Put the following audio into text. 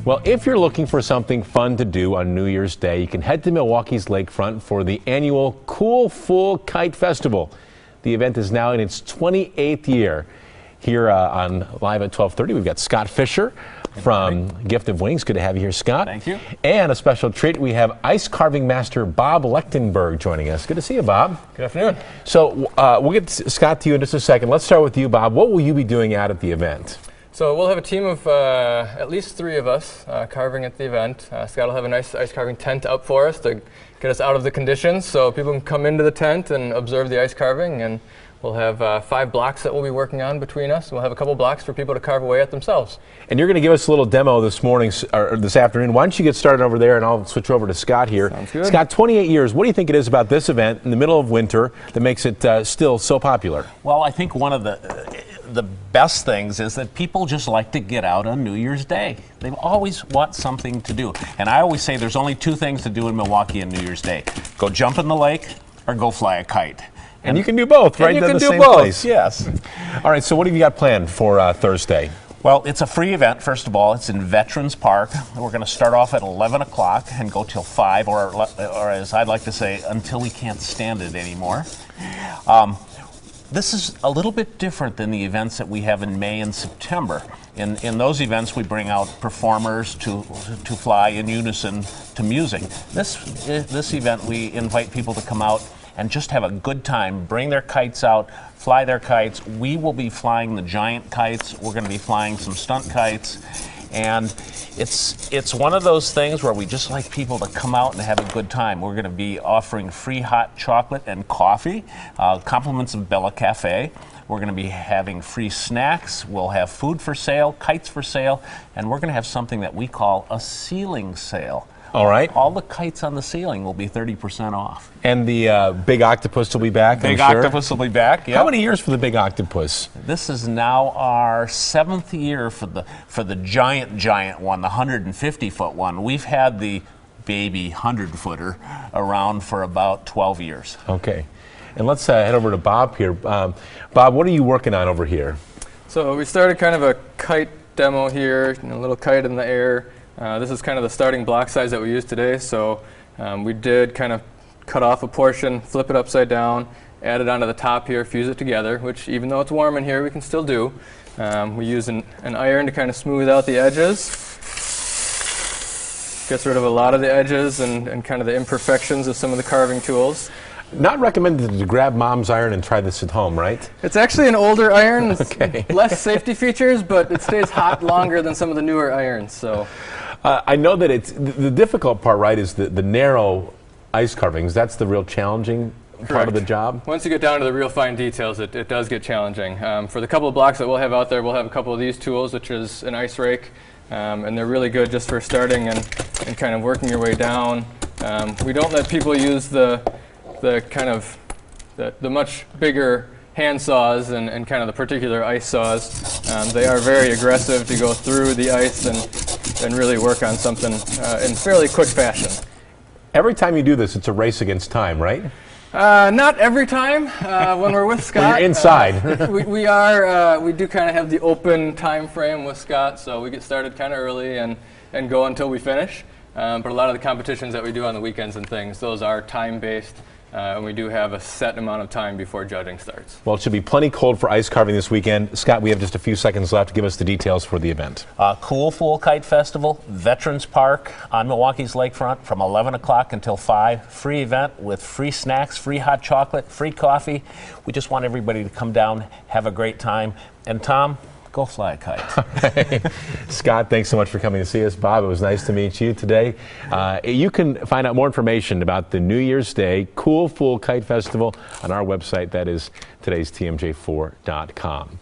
Well, if you're looking for something fun to do on New Year's Day, you can head to Milwaukee's lakefront for the annual Fool Kite Festival. The event is now in its 28th year. Here on Live at 12:30, we've got Scott Fisher from Gift of Wings. Good to have you here, Scott. Thank you. And a special treat, we have ice carving master Bob Lechtenberg joining us. Good to see you, Bob. Good afternoon. So we'll get Scott to you in just a second. Let's start with you, Bob. What will you be doing out at the event? So we'll have a team of at least 3 of us carving at the event. Scott will have a nice ice carving tent up for us to get us out of the conditions so people can come into the tent and observe the ice carving. And we'll have 5 blocks that we'll be working on between us. We'll have a couple blocks for people to carve away at themselves. And you're going to give us a little demo this morning, or this afternoon. Why don't you get started over there, and I'll switch over to Scott here. Sounds good. Scott, 28 years. What do you think it is about this event in the middle of winter that makes it still so popular? Well, I think one of the best things is that people just like to get out on New Year's Day. They always want something to do. And I always say there's only 2 things to do in Milwaukee on New Year's Day. Go jump in the lake or go fly a kite. And you can do both, right? And you can do same both, place. yes. All right, so what have you got planned for Thursday? Well, it's a free event, first of all. It's in Veterans Park. We're going to start off at 11 o'clock and go till 5, or as I'd like to say, until we can't stand it anymore. This is a little bit different than the events that we have in May and September. In those events, we bring out performers to fly in unison to music. This event, we invite people to come out and just have a good time, bring their kites out, fly their kites. We will be flying the giant kites. We're going to be flying some stunt kites. And it's one of those things where we just like people to come out and have a good time. We're going to be offering free hot chocolate and coffee, compliments of Bella Cafe. We're going to be having free snacks. We'll have food for sale, kites for sale, and we're going to have something that we call a ceiling sale. All right. All the kites on the ceiling will be 30% off. And the Big Octopus will be back, Big I'm sure. Octopus will be back, yeah. How many years for the Big Octopus? This is now our 7th year for the giant one, the 150-foot one. We've had the baby 100-footer around for about 12 years. Okay. And let's head over to Bob here. Bob, what are you working on over here? So we started kind of a kite demo here, a little kite in the air. This is kind of the starting block size that we use today. So we did kind of cut off a portion, flip it upside down, add it onto the top here, fuse it together, which even though it's warm in here, we can still do. We use an iron to kind of smooth out the edges. Gets rid of a lot of the edges and kind of the imperfections of some of the carving tools. Not recommended to grab Mom's iron and try this at home, right? It's actually an older iron. Okay. Less safety features, but it stays hot longer than some of the newer irons. So. I know that it's the difficult part, right, is the narrow ice carvings. That's the real challenging part of the job. Once you get down to the real fine details, it does get challenging. For the couple of blocks that we'll have out there, we'll have a couple of these tools, which is an ice rake, and they're really good just for starting and kind of working your way down. We don't let people use the much bigger hand saws and kind of the particular ice saws. They are very aggressive to go through the ice and really work on something in fairly quick fashion. Every time you do this, it's a race against time, right? Not every time. When we're with Scott, when you're inside. We do kind of have the open time frame with Scott, so we get started kind of early and go until we finish. But a lot of the competitions that we do on the weekends and things, those are time-based. And we do have a set amount of time before judging starts. Well, it should be plenty cold for ice carving this weekend. Scott, we have just a few seconds left. Give us the details for the event. Fool Kite Festival, Veterans Park on Milwaukee's lakefront from 11 o'clock until 5. Free event with free snacks, free hot chocolate, free coffee. We just want everybody to come down, have a great time. And Tom, go fly a kite. Scott, thanks so much for coming to see us. Bob, it was nice to meet you today. You can find out more information about the New Year's Day Fool Kite Festival on our website. That is today's TMJ4.com.